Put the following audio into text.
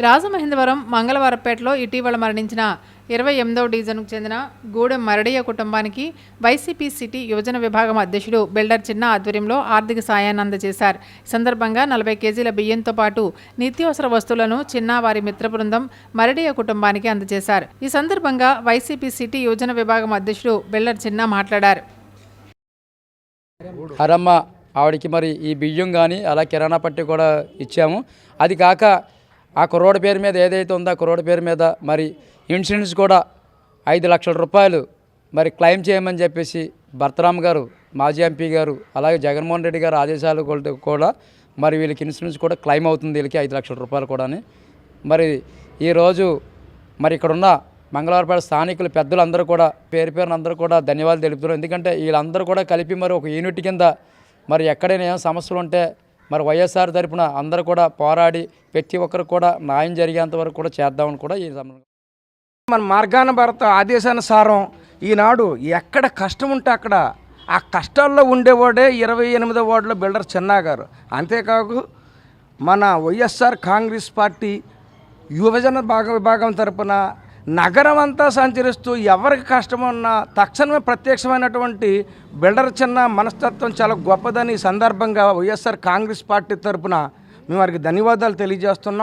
రాజమహేంద్రవరం మంగళవారపేటలో ఇటీవల మరణించిన 28వ డివిజన్కు చెందిన గూడెం మరడయ్య కుటుంబానికి వైసీపీ సిటీ యువజన విభాగం అధ్యక్షుడు బిల్డర్ చిన్న ఆధ్వర్యంలో ఆర్థిక సాయాన్ని అందజేశారు. ఈ సందర్భంగా 40 కేజీల బియ్యంతో పాటు నిత్యావసర వస్తువులను చిన్న వారి మిత్ర బృందం మరడయ్య కుటుంబానికి అందజేశారు. ఈ సందర్భంగా వైసీపీ సిటీ యువజన విభాగం అధ్యక్షుడు బిల్డర్ చిన్న మాట్లాడారు. హరమ్మ ఆవిడకి మరి ఈ బియ్యం కానీ అలా కిరాణా పట్టి కూడా ఇచ్చాము. అది కాక ఆ కుర్రోడి పేరు మీద ఏదైతే ఉందో ఆ కుర్రోడి పేరు మీద మరి ఇన్సూరెన్స్ కూడా 5 లక్షల రూపాయలు మరి క్లెయిమ్ చేయమని చెప్పేసి భర్తరామ్ గారు, మాజీ ఎంపీ గారు, అలాగే జగన్మోహన్ రెడ్డి గారు ఆదేశాలు కూడా మరి వీళ్ళకి ఇన్సూరెన్స్ కూడా క్లెయిమ్ అవుతుంది. వీళ్ళకి 5 లక్షల రూపాయలు కూడా. మరి ఈరోజు మరి ఇక్కడున్న మంగళవారపేట స్థానికులు పెద్దలందరూ కూడా పేరున అందరూ కూడా ధన్యవాదాలు తెలుపుతున్నారు. ఎందుకంటే వీళ్ళందరూ కూడా కలిపి మరి ఒక యూనిట్ కింద మరి ఎక్కడైనా ఏమైనా సమస్యలు ఉంటే మరి వైఎస్ఆర్ తరపున అందరూ కూడా పోరాడి ప్రతి ఒక్కరు కూడా న్యాయం జరిగేంత వరకు కూడా చేద్దామని కూడా ఈ మన మార్గాన భారత ఆదేశానుసారం ఈనాడు ఎక్కడ కష్టం ఉంటే అక్కడ ఆ కష్టాల్లో ఉండేవాడే 28వ వార్డులో బిల్డర్ చిన్నా గారు. అంతేకాదు మన వైఎస్ఆర్ కాంగ్రెస్ పార్టీ యువజన విభాగం తరపున నగరం అంతా సంచరిస్తూ ఎవరికి కష్టమున్నా తక్షణమే ప్రత్యక్షమైనటువంటి బిల్డర్ చిన్న మనస్తత్వం చాలా గొప్పదని సందర్భంగా వైఎస్ఆర్ కాంగ్రెస్ పార్టీ తరపున మేము వారికి ధన్యవాదాలు తెలియజేస్తున్నాం.